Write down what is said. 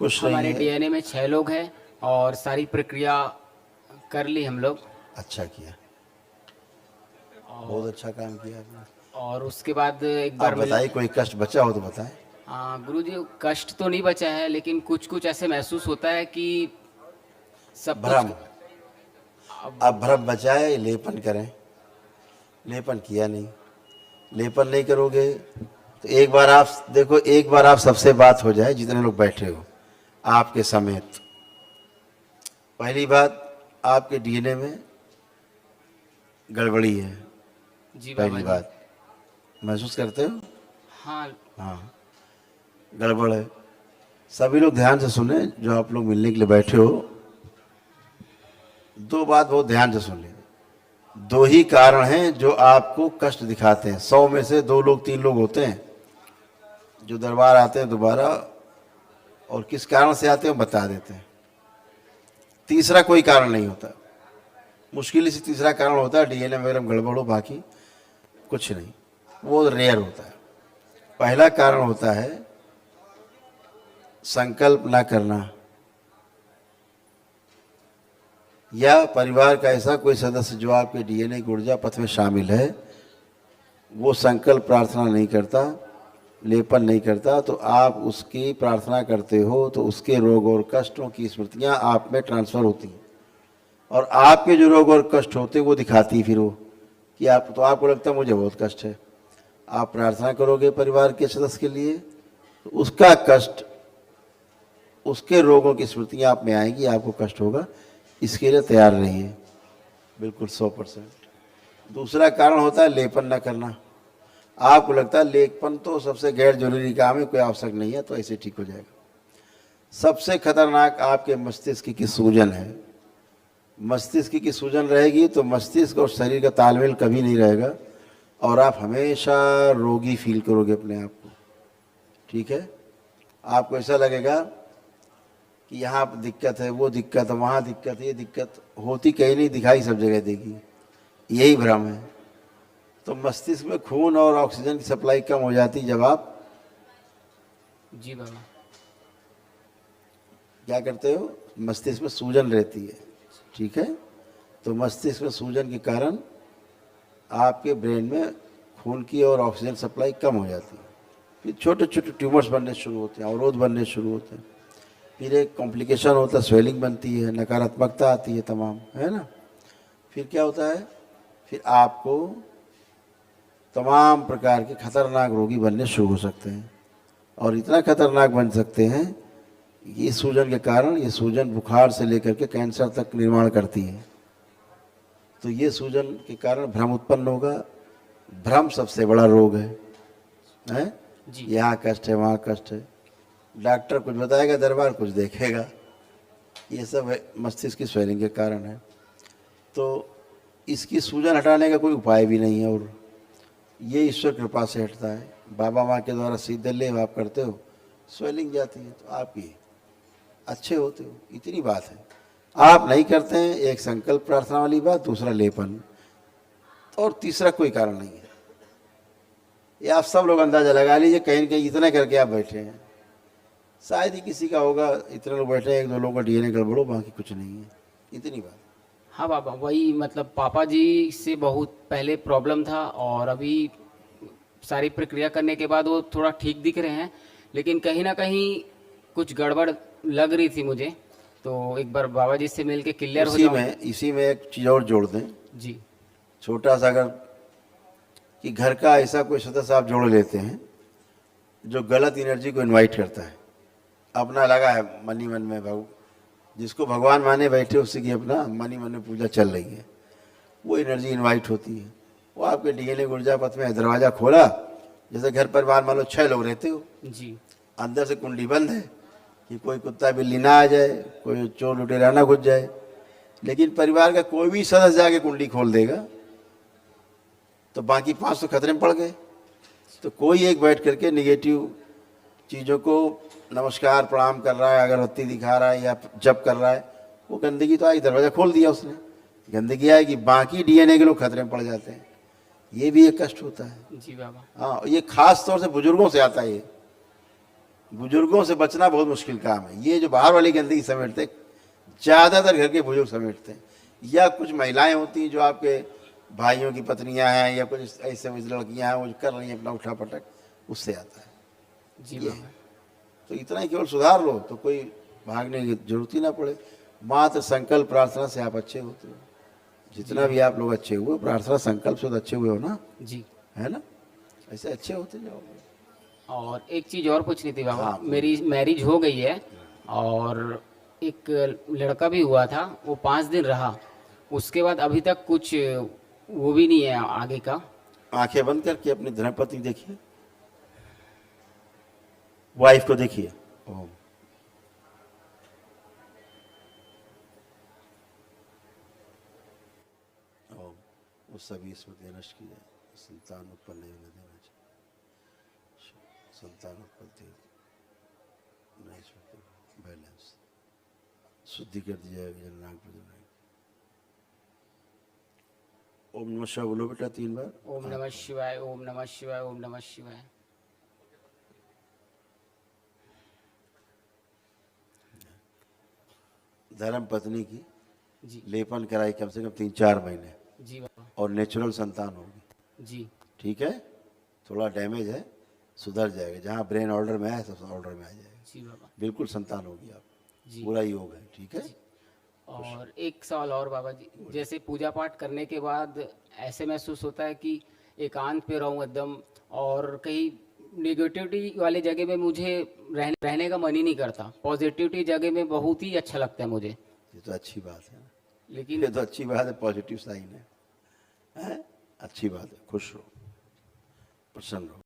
खुश हमारे रहिए। डीएनए में 6 लोग हैं और सारी प्रक्रिया कर ली हम लोग। अच्छा किया, बहुत और अच्छा काम किया आपने। और उसके बाद एक आप बार मिल। बताइए, कोई कष्ट बचा हो तो बताएं। हाँ गुरुजी, कष्ट तो नहीं बचा है, लेकिन कुछ कुछ ऐसे महसूस होता है कि सब कुछ। भ्रम, अब आप भ्रम बचाए, लेपन करें। लेपन किया नहीं, लेपन नहीं करोगे तो एक बार आप देखो, एक बार आप सबसे बात हो जाए, जितने लोग बैठे हो आपके समेत। पहली बात, आपके डीएनए में गड़बड़ी है। जी बाबा पहली जी। बात महसूस करते हो? हाँ। हाँ, गड़बड़ है। सभी लोग ध्यान से सुने, जो आप लोग मिलने के लिए बैठे हो। दो बात बहुत ध्यान से सुन लें। दो ही कारण हैं जो आपको कष्ट दिखाते हैं। 100 में से 2 लोग 3 लोग होते हैं जो दरबार आते हैं दोबारा, और किस कारण से आते हैं वो बता देते हैं। तीसरा कोई कारण नहीं होता। मुश्किल से तीसरा कारण होता है डीएनए वगैरह में गड़बड़ हो, बाकी कुछ नहीं, वो रेयर होता है। पहला कारण होता है संकल्प ना करना, या परिवार का ऐसा कोई सदस्य जो आपके डीएनए की ऊर्जा पथ में शामिल है, वो संकल्प प्रार्थना नहीं करता, लेपन नहीं करता, तो आप उसकी प्रार्थना करते हो तो उसके रोग और कष्टों की स्मृतियां आप में ट्रांसफर होती हैं, और आपके जो रोग और कष्ट होते हैं वो दिखाती फिर वो कि आप, तो आपको लगता है मुझे बहुत कष्ट है। आप प्रार्थना करोगे परिवार के सदस्य के लिए, तो उसका कष्ट, उसके रोगों की स्मृतियां आप में आएंगी, आपको कष्ट होगा। इसके लिए तैयार रहिए, बिल्कुल 100%। दूसरा कारण होता है लेपन न करना। आपको लगता है लेपन तो सबसे गैर जरूरी काम है, कोई आवश्यक नहीं है, तो ऐसे ठीक हो जाएगा। सबसे खतरनाक आपके मस्तिष्क की सूजन है। मस्तिष्क की सूजन रहेगी तो मस्तिष्क और शरीर का तालमेल कभी नहीं रहेगा, और आप हमेशा रोगी फील करोगे अपने आप को। ठीक है, आपको ऐसा लगेगा कि यहाँ दिक्कत है, वो दिक्कत है, वहाँ दिक्कत है, ये दिक्कत होती कहीं नहीं, दिखाई सब जगह देगी। यही भ्रम है। तो मस्तिष्क में खून और ऑक्सीजन की सप्लाई कम हो जाती जब आप जी बाबा। क्या करते हो, मस्तिष्क में सूजन रहती है। ठीक है, तो मस्तिष्क में सूजन के कारण आपके ब्रेन में खून की और ऑक्सीजन सप्लाई कम हो जाती है। फिर छोटे छोटे ट्यूमर्स बनने शुरू होते हैं, अवरोध बनने शुरू होते हैं। फिर एक कॉम्प्लिकेशन होता है, स्वेलिंग बनती है, नकारात्मकता आती है तमाम, है ना। फिर क्या होता है, फिर आपको तमाम प्रकार के खतरनाक रोगी बनने शुरू हो सकते हैं, और इतना खतरनाक बन सकते हैं, ये सूजन के कारण, ये सूजन बुखार से लेकर के कैंसर तक निर्माण करती है। तो ये सूजन के कारण भ्रम उत्पन्न होगा। भ्रम सबसे बड़ा रोग है? जी। यहाँ कष्ट है, वहाँ कष्ट है, डॉक्टर कुछ बताएगा, दरबार कुछ देखेगा। ये सब मस्तिष्क की स्वेलिंग के कारण है। तो इसकी सूजन हटाने का कोई उपाय भी नहीं है, और ये ईश्वर कृपा से हटता है। बाबा माँ के द्वारा सीधे लेव आप करते हो, स्वेलिंग जाती है, तो आप ही अच्छे होते हो, इतनी बात है। आप नहीं करते हैं, एक संकल्प प्रार्थना वाली बात, दूसरा लेपन, और तीसरा कोई कारण नहीं है। ये आप सब लोग अंदाजा लगा लीजिए, कहीं न कहीं इतने करके आप बैठे हैं, शायद ही किसी का होगा। इतने लोग बैठे हैं, 1-2 लोगों का डीएनए गड़बड़ो, बाकी कुछ नहीं है, इतनी बात। हाँ बाबा, वही मतलब पापा जी से बहुत पहले प्रॉब्लम था, और अभी सारी प्रक्रिया करने के बाद वो थोड़ा ठीक दिख रहे हैं, लेकिन कहीं ना कहीं कुछ गड़बड़ लग रही थी मुझे। तो एक बार बाबा जी से मिल के क्लियर हो जाऊँ। इसी में एक चीज़ और जोड़ दें, जी। छोटा सा, अगर कि घर का ऐसा कोई सदस्य आप जोड़ लेते हैं जो गलत एनर्जी को इनवाइट करता है, अपना लगा है मन ही मन में, जिसको भगवान माने बैठे, उसी की अपना मन ही मन में पूजा चल रही है, वो एनर्जी इनवाइट होती है। वो आपके डीएनए ऊर्जा पथ में दरवाज़ा खोला, जैसे घर परिवार मान लो 6 लोग रहते हो, जी। अंदर से कुंडी बंद है कि कोई कुत्ता बिल्ली ना आ जाए, कोई चोर लुटेरा ना घुस जाए, लेकिन परिवार का कोई भी सदस्य जाके कुंडी खोल देगा तो बाकी 5 तो खतरे में पड़ गए। तो कोई एक बैठ करके निगेटिव चीज़ों को नमस्कार प्रणाम कर रहा है, अगरबत्ती दिखा रहा है या जप कर रहा है, वो गंदगी तो आई, दरवाज़ा खोल दिया उसने, गंदगी आएगी, बाकी डीएनए के लोग खतरे में पड़ जाते हैं। ये भी एक कष्ट होता है। जी बाबा। हाँ, ये खास तौर से बुजुर्गों से आता है। बुजुर्गों से बचना बहुत मुश्किल काम है। ये जो बाहर वाली गंदगी समेटते, ज़्यादातर घर के बुजुर्ग समेटते हैं, या कुछ महिलाएं होती हैं जो आपके भाइयों की पत्नियां हैं, या कुछ ऐसे लड़कियां हैं वो जो कर रही हैं अपना उठा पटक, उससे आता है। जी ये बाबा। तो इतना ही केवल सुधार लो तो कोई भागने की जरूरत ही ना पड़े। मात्र संकल्प प्रार्थना से आप अच्छे होते हो। जितना भी आप लोग अच्छे हुए, प्रार्थना संकल्प से तो अच्छे हुए हो ना, जी। है ना? ऐसे अच्छे होते जाओगे। और एक चीज़ और पूछनी थी बाबा, हाँ। मेरी मैरिज हो गई है और एक लड़का भी हुआ था, वो 5 दिन रहा, उसके बाद अभी तक कुछ वो भी नहीं है आगे का। आंखें बंद करके अपने धर्मपति देखिए, वाइफ को देखिए। ओम ओम उस सभी स्मृति नष्ट की जाए, संतान उत्पन्न नहीं होने देना चाहिए, संतान उत्पत्ति नहीं सकते, बैलेंस शुद्धि कर दी जाएगी जननांग प्रजनन। ओम नमः शिवाय बोलो बेटा 3 बार। ओम नमः शिवाय, ओम नमः शिवाय, ओम नमः शिवाय। धर्म पत्नी की जी। लेपन कराई कम से कम 3-4 महीने, जी बाबा। और नेचुरल संतान होगी। जी। ठीक है, थोड़ा डैमेज है, सुधर जाएगा। जहाँ ब्रेन ऑर्डर में है सब ऑर्डर में आ जाएगा। जी बाबा। बिल्कुल संतान होगी आप, जी। पूरा योग है। ठीक है। और एक सवाल और बाबा जी, जैसे पूजा पाठ करने के बाद ऐसे महसूस होता है कि एकांत पे रहूं एकदम, और कहीं नेगेटिविटी वाले जगह में मुझे रहने का मन ही नहीं करता, पॉजिटिविटी जगह में बहुत ही अच्छा लगता है मुझे। ये तो अच्छी बात है ना, लेकिन ये तो अच्छी बात है, पॉजिटिव साइन है, हैं? अच्छी बात है, खुश रहो, प्रसन्न रहो।